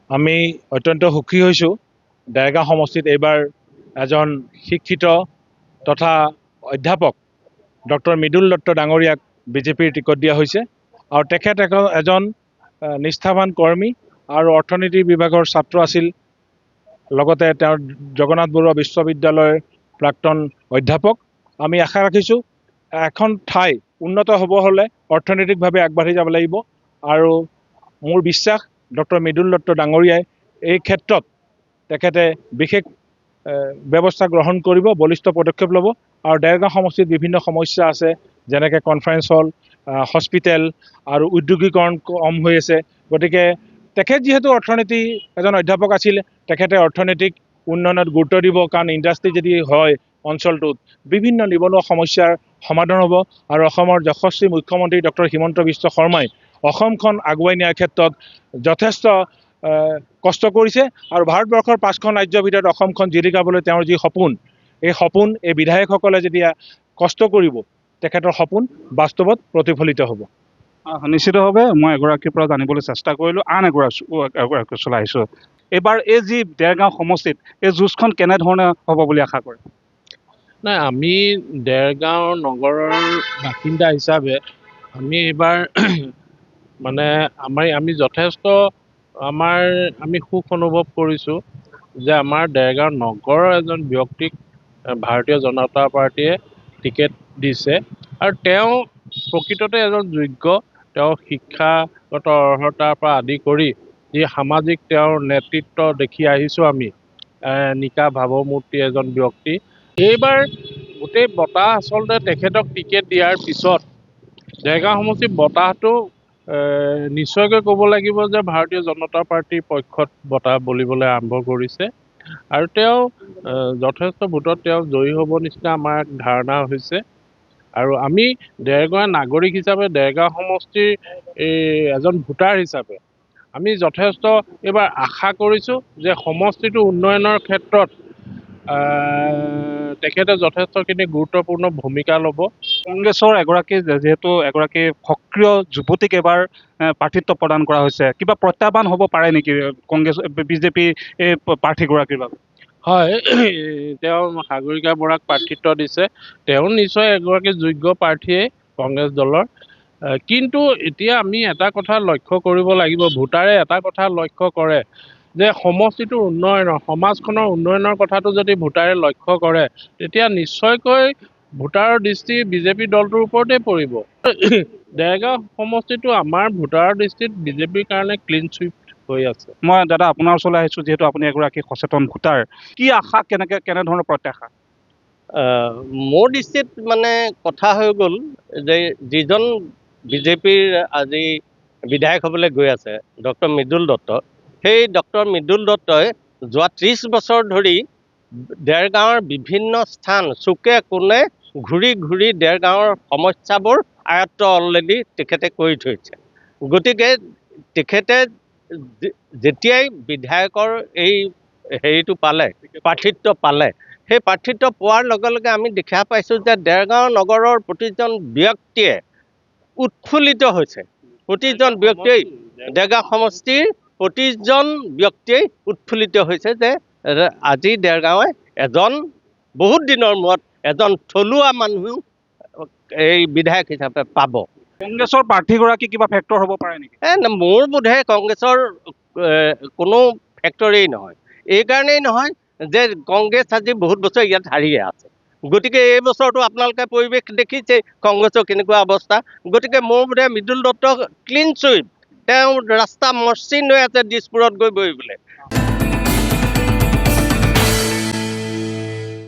আমি অত্যন্ত সুখী হৈছোঁ দেৰগাঁও সমষ্টিত এইবাৰ এজন শিক্ষিত তথা অধ্যাপক ডক্টৰ মৃদুল দত্ত ডাঙৰীয়াক বিজেপিৰ টিকট দিয়া হৈছে আৰু তেখেত এজন নিষ্ঠাৱান কৰ্মী আৰু অৰ্থনীতি বিভাগৰ ছাত্ৰ আছিল লগতে তেওঁৰ জগন্নাথ বৰুৱা বিশ্ববিদ্যালয়ৰ প্ৰাক্তন অধ্যাপক আমি আশা ৰাখিছোঁ এখন ঠাই উন্নত হ'ব হ'লে অৰ্থনৈতিকভাৱে আগবাঢ়ি যাব লাগিব আৰু মোৰ বিশ্বাস ডক্টৰ মৃদুল দত্ত ডাঙৰীয়াই এই ক্ষেত্ৰত তেখেতে বিশেষ ব্যৱস্থা গ্ৰহণ কৰিব বলিষ্ঠ পদক্ষেপ ল'ব আৰু দেৰগাঁও সমষ্টিত বিভিন্ন সমস্যা আছে যেনেকৈ কনফাৰেন্স হল হস্পিটেল আৰু উদ্যোগীকৰণ কম হৈ আছে গতিকে তেখেত যিহেতু অৰ্থনীতি এজন অধ্যাপক আছিল তেখেতে অৰ্থনৈতিক উন্নয়নত গুৰুত্ব দিব কাৰণ ইণ্ডাষ্ট্ৰি যদি হয় অঞ্চলটোত বিভিন্ন নিবনুৱা সমস্যাৰ সমাধান হ'ব আৰু অসমৰ যশস্বী মুখ্যমন্ত্ৰী ডক্টৰ হিমন্ত বিশ্ব শৰ্মাই অসমখন আগুৱাই নিয়াৰ ক্ষেত্ৰত যথেষ্ট কষ্ট কৰিছে আৰু ভাৰতবৰ্ষৰ 5খন ৰাজ্যৰ ভিতৰত অসমখন জিলিকাবলৈ তেওঁৰ যি সপোন এই বিধায়কসকলে যেতিয়া কষ্ট কৰিব তেখেতৰ সপোন বাস্তৱত প্ৰতিফলিত হ'ব নিশ্চিতভাৱে মই এগৰাকীৰ পৰা জানিবলৈ চেষ্টা কৰিলোঁ আন এগৰাকী চলাইছোঁ এইবাৰ এই যি দেৰগাঁও সমষ্টিত এই যুঁজখন কেনেধৰণে হ'ব বুলি আশা কৰে নাই আমি দেৰগাঁও নগৰৰ বাসিন্দা হিচাপে আমি এইবাৰ মানে আমি যথেষ্ট আমি সুখ অনুভৱ কৰিছোঁ যে আমাৰ দেৰগাঁও নগৰৰ এজন ব্যক্তিক ভাৰতীয় জনতা পাৰ্টীয়ে টিকেট দিছে আৰু তেওঁ প্ৰকৃততে এজন যোগ্য তেওঁ শিক্ষাগত অৰ্হতাৰ পৰা আদি কৰি যি সামাজিক তেওঁৰ নেতৃত্ব দেখি আহিছোঁ আমি নিকা ভাৱমূৰ্তি এজন ব্যক্তি এইবাৰ গোটেই বঁটা আচলতে তেখেতক টিকেট দিয়াৰ পিছত দেৰগাঁও সমষ্টিৰ বঁটাটো নিশ্চয়কৈ ক'ব লাগিব যে ভাৰতীয় জনতা পাৰ্টীৰ পক্ষত বঁটা বলিবলৈ আৰম্ভ কৰিছে আৰু তেওঁ যথেষ্ট ভোটত তেওঁ জয়ী হ'ব নিচিনা আমাৰ ধাৰণা হৈছে আৰু আমি দেৰগাঁৱৰ নাগৰিক হিচাপে দেৰগাঁও সমষ্টিৰ এজন ভোটাৰ হিচাপে আমি যথেষ্ট এইবাৰ আশা কৰিছোঁ যে সমষ্টিটো উন্নয়নৰ ক্ষেত্ৰত তেখেতে যথেষ্টখিনি গুৰুত্বপূৰ্ণ ভূমিকা ল'ব কংগ্ৰেছৰ যিহেতু এগৰাকী সক্ৰিয় যুৱতীক এবাৰ প্ৰাৰ্থিত্ব প্ৰদান কৰা হৈছে কিবা প্ৰত্যাহ্বান হ'ব পাৰে নেকি কংগ্ৰেছ বিজেপি এই প্ৰাৰ্থীগৰাকীৰ বাবে হয় তেওঁ সাগৰিকা বৰাক প্ৰাৰ্থিত্ব দিছে তেওঁ নিশ্চয় এগৰাকী যোগ্য প্ৰাৰ্থীয়ে কংগ্ৰেছ দলৰ কিন্তু এতিয়া আমি এটা কথা লক্ষ্য কৰিব লাগিব ভোটাৰে এটা কথা লক্ষ্য কৰে যে সমষ্টিটোৰ উন্নয়নৰ সমাজখনৰ উন্নয়নৰ কথাটো যদি ভোটাৰে লক্ষ্য কৰে তেতিয়া নিশ্চয়কৈ ভোটাৰৰ দৃষ্টি বিজেপি দলটোৰ ওপৰতেই পৰিব দেৰগাঁও সমষ্টিটো আমাৰ ভোটাৰৰ দৃষ্টিত বিজেপিৰ কাৰণে ক্লিন চুইপ হৈ আছে মই দাদা আপোনাৰ ওচৰলৈ আহিছোঁ যিহেতু আপুনি এগৰাকী সচেতন ভোটাৰ কি আশা কেনেধৰণৰ প্ৰত্যাশা মোৰ দৃষ্টিত মানে কথা হৈ গ'ল যে যিজন বিজেপিৰ আজি বিধায়ক হ'বলৈ গৈ আছে ডক্টৰ মৃদুল দত্ত সেই ডক্টৰ মৃদুল দত্তই যোৱা 30 বছৰ ধৰি দেৰগাঁৱৰ বিভিন্ন স্থান চুকে কোণে ঘূৰি ঘূৰি দেৰগাঁৱৰ সমস্যাবোৰ আয়ত্ত অলৰেডি তেখেতে কৰি থৈছে গতিকে তেখেতে যেতিয়াই বিধায়কৰ এই হেৰিটো পালে প্ৰাৰ্থিত্ব পালে সেই প্ৰাৰ্থিত্ব পোৱাৰ লগে লগে আমি দেখা পাইছোঁ যে দেৰগাঁও নগৰৰ প্ৰতিজন ব্যক্তিয়ে উৎফুল্লিত হৈছে প্ৰতিজন ব্যক্তিয়ে দেৰগাঁও সমষ্টিৰ প্ৰতিজন ব্যক্তিয়ে উৎফুল্লিত হৈছে যে আজি দেৰগাঁৱে বহুত দিনৰ মূৰত এজন থলুৱা মানুহ এই বিধায়ক হিচাপে পাব কংগ্ৰেছৰ প্ৰাৰ্থীগৰাকী কিবা ফেক্টৰ হ'ব পাৰে নেকি মোৰ বোধে কংগ্ৰেছৰ কোনো ফেক্টৰেই নহয় এইকাৰণেই নহয় যে কংগ্ৰেছ আজি বহুত বছৰ ইয়াত হাৰিয়ে আছে গতিকে এই বছৰটো আপোনালোকে পৰিৱেশ দেখিছে কংগ্ৰেছৰ কেনেকুৱা অৱস্থা গতিকে মোৰ বোধে মৃদুল দত্ত ক্লিন চুইপ তেওঁ ৰাস্তা মসৃণ হৈ আছে দিছপুৰত গৈ বহিবলৈ